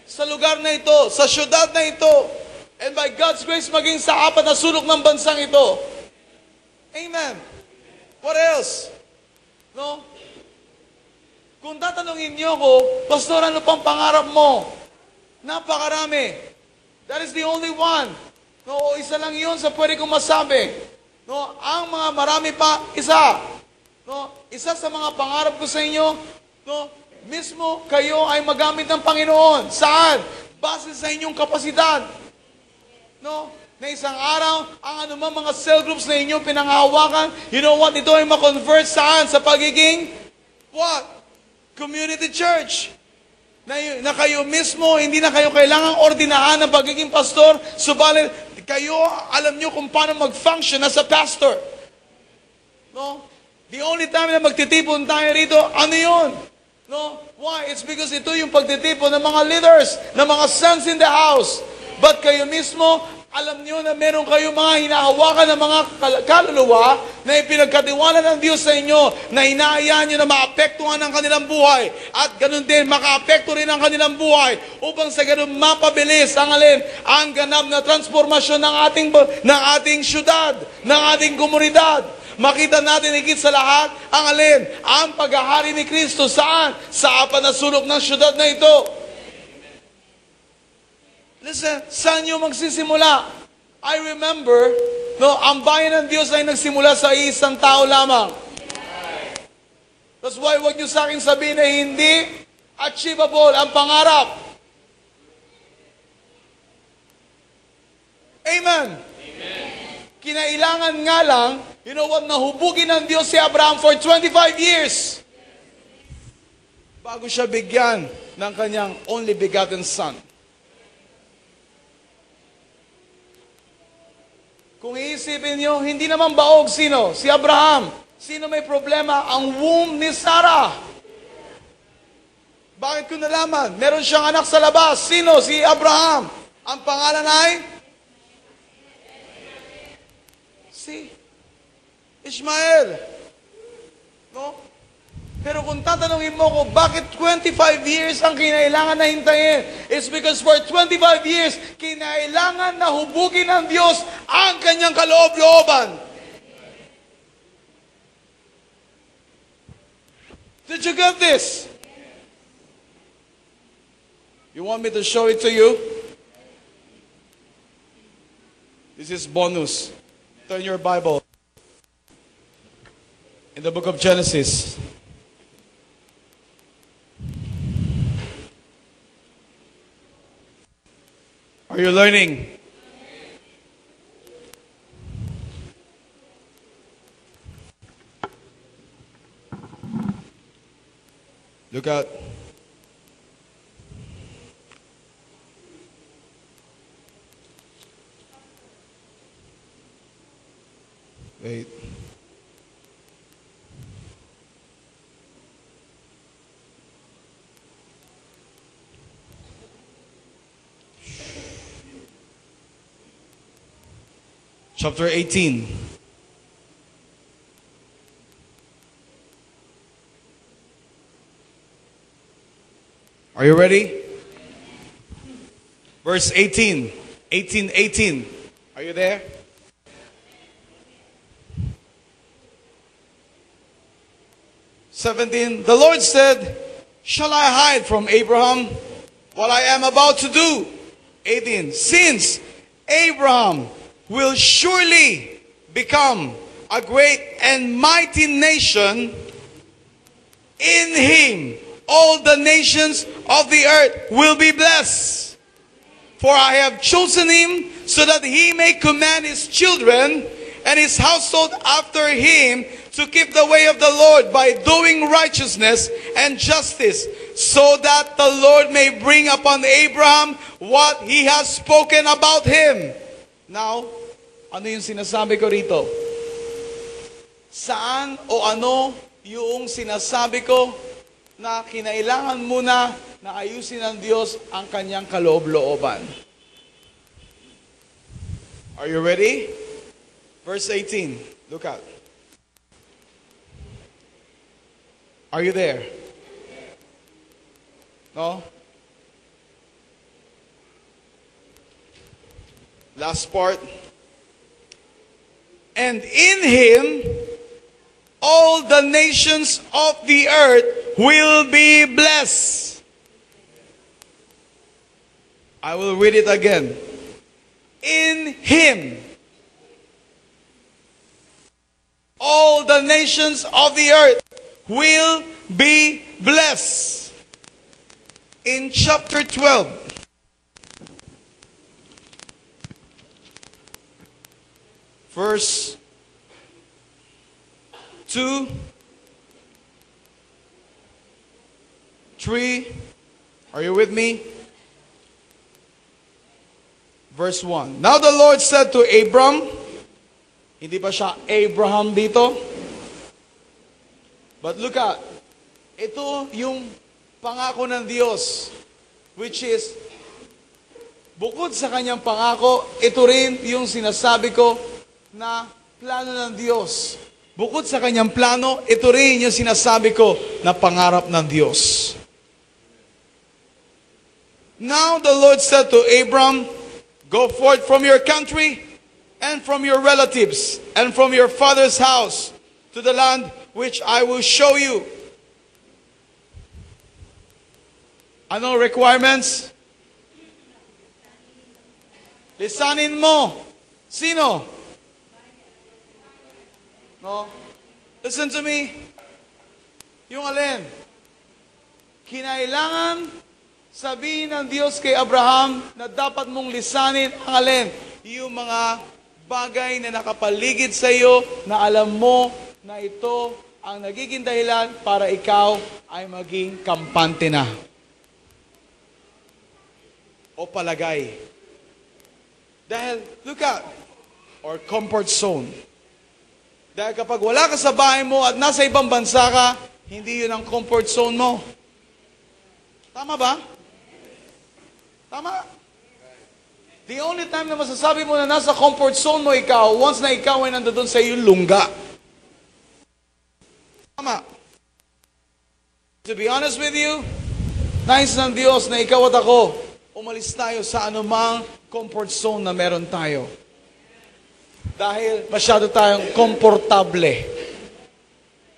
sa lugar na ito, sa syudad na ito, and by God's grace, maging sa apat na sulok ng bansang ito. Amen. What else? No? Kung tatanungin niyo ko, Pastor, ano pang pangarap mo? Napakarami. That is the only one. No, isa lang yun sa pwede kong masabi. No, ang mga marami pa, isa. No, isa sa mga pangarap ko sa inyo, no, mismo kayo ay magamit ng Panginoon. Saan? Base sa inyong kapasidad. No, na isang araw, ang anumang mga cell groups na inyong pinanghahawakan, you know what? Ito ay ma-convert saan? Sa pagiging, what? Community church. Na kayo mismo, hindi na kayo kailangang ordinahan ng pagiging pastor, subalit kayo, alam nyo kung paano mag-function as a pastor. No? The only time na magtitipon tayo rito, ano yun? No? Why? It's because ito yung pagtitipon ng mga leaders, ng mga sons in the house. But kayo mismo, alam niyo na meron kayong mga hinahawakan ng mga kaluluwa na ipinagkatiwala ng Diyos sa inyo, na hinahayaan nyo na maapektuhan ang kanilang buhay. At ganun din, makaapekto rin ang kanilang buhay upang sa ganun mapabilis ang alin, ang ganap na transformasyon ng ating syudad, ng ating komunidad. Makita natin higit sa lahat ang alin, ang paghahari ni Kristo saan? Sa apat na sulok ng syudad na ito. Listen, saan nyo magsisimula? I remember, no, ang bayan ng Diyos ay nagsimula sa isang tao lamang. That's why wag nyo sa akin sabihin na hindi achievable ang pangarap. Amen. Kinailangan nga lang, you know what, nahubugin ng Diyos si Abraham for 25 years bago siya bigyan ng kanyang only begotten son. Kung iisipin nyo, hindi naman baog sino? Si Abraham. Sino may problema? Ang womb ni Sarah. Bakit ko nalaman? Meron siyang anak sa labas. Sino? Si Abraham. Ang pangalan ay? Si Ishmael. No? Pero kung tatanungin mo ko, bakit 25 years ang kinailangan na hintayin? It's because for 25 years, kinailangan na hubugin ng Diyos ang kanyang kaloob-looban. Did you get this? You want me to show it to you? This is bonus. Turn your Bible. In the book of Genesis. Are you learning? Look out. Wait. Chapter 18. Are you ready? Verse 18. 18. Are you there? "17. The Lord said, shall I hide from Abraham what I am about to do? 18. Since Abraham will surely become a great and mighty nation, in him all the nations of the earth will be blessed. For I have chosen him so that he may command his children and his household after him to keep the way of the Lord by doing righteousness and justice, so that the Lord may bring upon Abraham what he has spoken about him." Now, ano yung sinasabi ko rito? Saan o ano yung sinasabi ko na kinailangan muna na ayusin ng Diyos ang kanyang kaloob-looban? Are you ready? Verse 18. Look out. Are you there? No? Last part. And in him, all the nations of the earth will be blessed. I will read it again. In him, all the nations of the earth will be blessed. In chapter 12, verse 2, 3, are you with me? Verse 1. Now the Lord said to Abram, hindi pa siya Abraham dito. But look at, ito yung pangako ng Diyos, which is, bukod sa kanyang pangako, ito rin yung sinasabi ko na plano ng Diyos. Bukod sa kanyang plano, ito rin yung sinasabi ko na pangarap ng Diyos. Now the Lord said to Abram, go forth from your country and from your relatives and from your father's house to the land which I will show you. Ano requirements? Lisanin mo. Sino? No? Listen to me. Yung alin? Kinailangan sabihin ng Diyos kay Abraham na dapat mong lisanin ang alin? Yung mga bagay na nakapaligid sa iyo na alam mo na ito ang nagiging dahilan para ikaw ay maging kampante na. O palagay. Dahil, look at, or comfort zone. Dahil kapag wala ka sa bahay mo at nasa ibang bansa ka, hindi yun ang comfort zone mo. Tama ba? Tama? The only time na masasabi mo na nasa comfort zone mo ikaw, once na ikaw ay nandoon sa iyong lungga. Tama? To be honest with you, nais ng Diyos na ikaw at ako, umalis tayo sa anumang comfort zone na meron tayo. Dahil masyado tayong komportable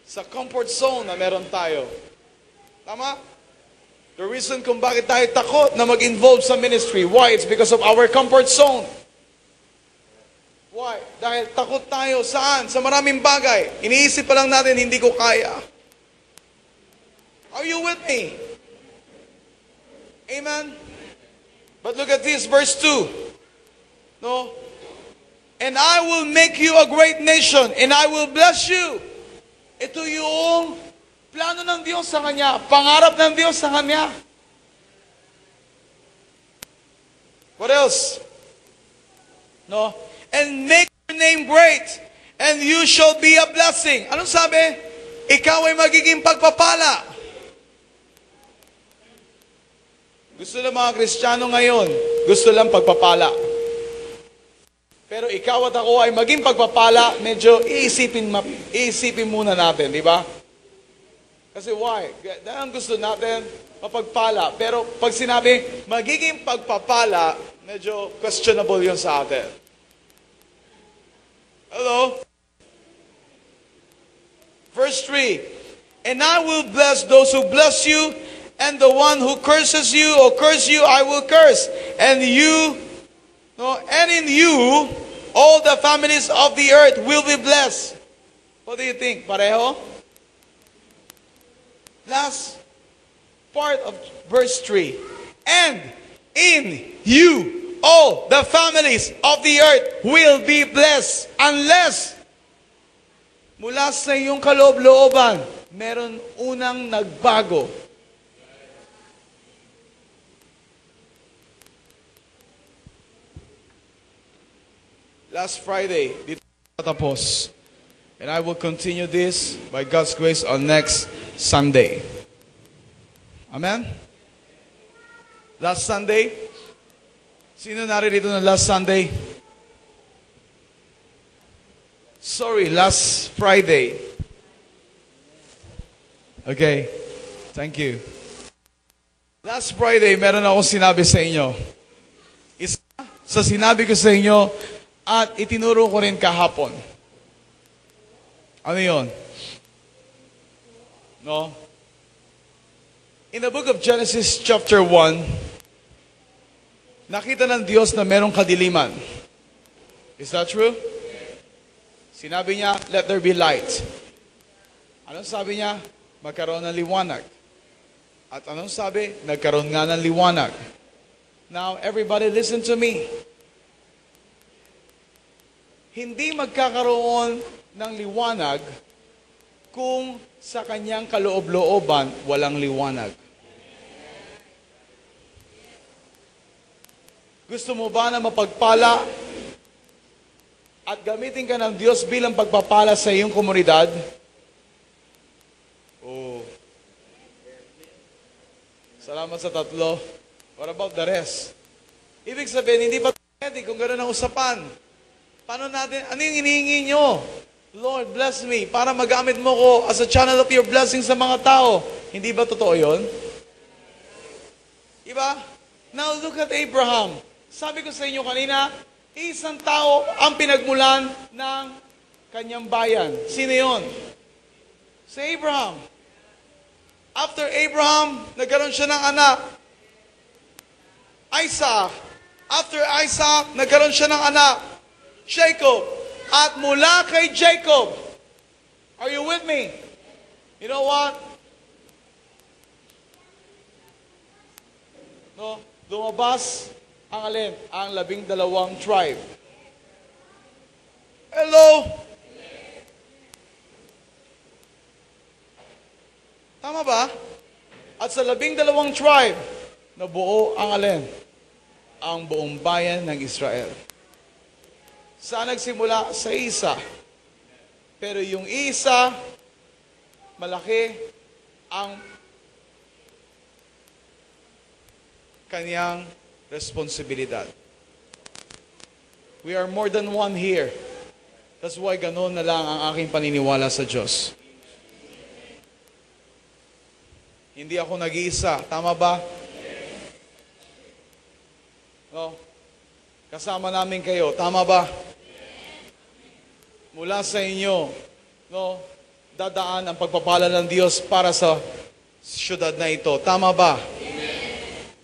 sa comfort zone na meron tayo. Tama? The reason kung bakit tayo takot na mag-involve sa ministry, why? It's because of our comfort zone. Why? Dahil takot tayo saan? Sa maraming bagay. Iniisip pa lang natin, hindi ko kaya. Are you with me? Amen? But look at this, verse 2. No? And I will make you a great nation, and I will bless you. Ito yung plano ng Diyos sa Kanya, pangarap ng Diyos sa Kanya. What else? No? And make your name great, and you shall be a blessing. Anong sabi? Ikaw ay magiging pagpapala. Gusto ng mga Kristiyano ngayon, gusto lang pagpapala. Pero ikaw at ako ay maging pagpapala, medyo iisipin muna natin, di ba? Kasi why? Dahil ang gusto natin, mapagpala. Pero pag sinabi, magiging pagpapala, medyo questionable yun sa atin. Hello? Verse 3, and I will bless those who bless you, and the one who curses you or curse you, I will curse. And in you, all the families of the earth will be blessed. What do you think? Pareho? Last part of verse 3. And in you, all the families of the earth will be blessed. Unless, mula sa iyong kaloob-looban, meron unang nagbago. Last Friday, dito tapos. And I will continue this by God's grace on next Sunday. Amen? Last Sunday? Sino naririto na last Sunday? Sorry, last Friday. Okay. Thank you. Last Friday, meron akong sinabi sa inyo. Isa sa sinabi ko sa inyo at itinuro ko rin kahapon. Ano yon? No? In the book of Genesis chapter 1, nakita ng Diyos na merong kadiliman. Is that true? Sinabi niya, let there be light. Anong sabi niya? Magkaroon ng liwanag. At anong sabi? Nagkaroon nga ng liwanag. Now, everybody listen to me. Hindi magkakaroon ng liwanag kung sa kanyang kaloob-looban walang liwanag. Gusto mo ba na mapagpala at gamitin ka ng Diyos bilang pagpapala sa iyong komunidad? Oh. Salamat sa tatlo. What about the rest? Ibig sabihin, hindi pa pwede kung gano'n ang usapan. Paano natin, ano yung hinihingi nyo? Lord, bless me para magamit mo ko as a channel of your blessing sa mga tao. Hindi ba totoo yun? Diba? Now look at Abraham. Sabi ko sa inyo kanina, isang tao ang pinagmulan ng kanyang bayan. Sino yun? Si Abraham. After Abraham, nagkaroon siya ng anak. Isaac. After Isaac, nagkaroon siya ng anak. Jacob. At mula kay Jacob, are you with me? You know what? No, lumabas ang alin? Ang 12 tribe. Hello? Tama ba? At sa 12 tribe, nabuo ang alin? Ang buong bayan ng Israel. Saan nagsimula? Sa isa. Pero yung isa, malaki ang kanyang responsibilidad. We are more than one here. That's why ganoon na lang ang aking paniniwala sa Diyos. Hindi ako nag-iisa. Tama ba? No? Kasama namin kayo. Tama ba? Mula sa inyo, no, dadaan ang pagpapala ng Diyos para sa syudad na ito. Tama ba?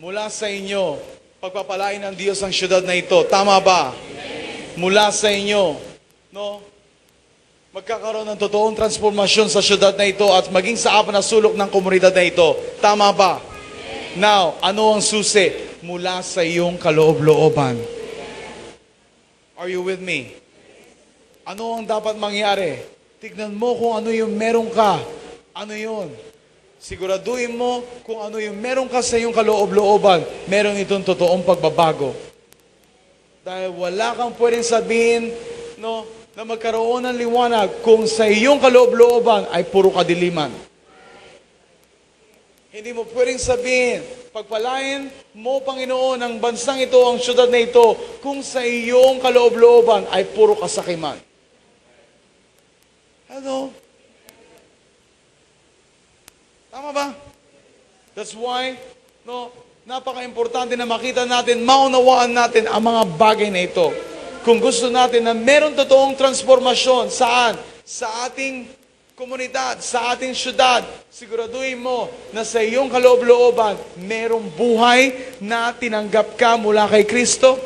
Mula sa inyo, pagpapalain ng Diyos ang syudad na ito. Tama ba? Mula sa inyo, no, magkakaroon ng totoong transformasyon sa syudad na ito at maging sa apat na sulok ng komunidad na ito. Tama ba? Now, ano ang susi? Mula sa iyong kaloob-looban. Are you with me? Ano ang dapat mangyari? Tignan mo kung ano yung meron ka. Ano yun? Siguraduhin mo kung ano yung meron ka sa iyong kaloob-looban. Meron itong totoong pagbabago. Dahil wala kang pwedeng sabihin, no, na magkaroon ng liwanag kung sa iyong kaloob-looban ay puro kadiliman. Hindi mo pwedeng sabihin, pagpalain mo, Panginoon, ang bansang ito, ang syudad na ito, kung sa iyong kaloob-looban ay puro kasakiman. Hello? Tama ba? That's why, no, napaka-importante na makita natin, maunawaan natin ang mga bagay na ito. Kung gusto natin na meron totoong transformasyon, saan? Sa ating komunidad, sa ating syudad, siguraduhin mo na sa iyong kaloob-looban, merong buhay na tinanggap ka mula kay Kristo.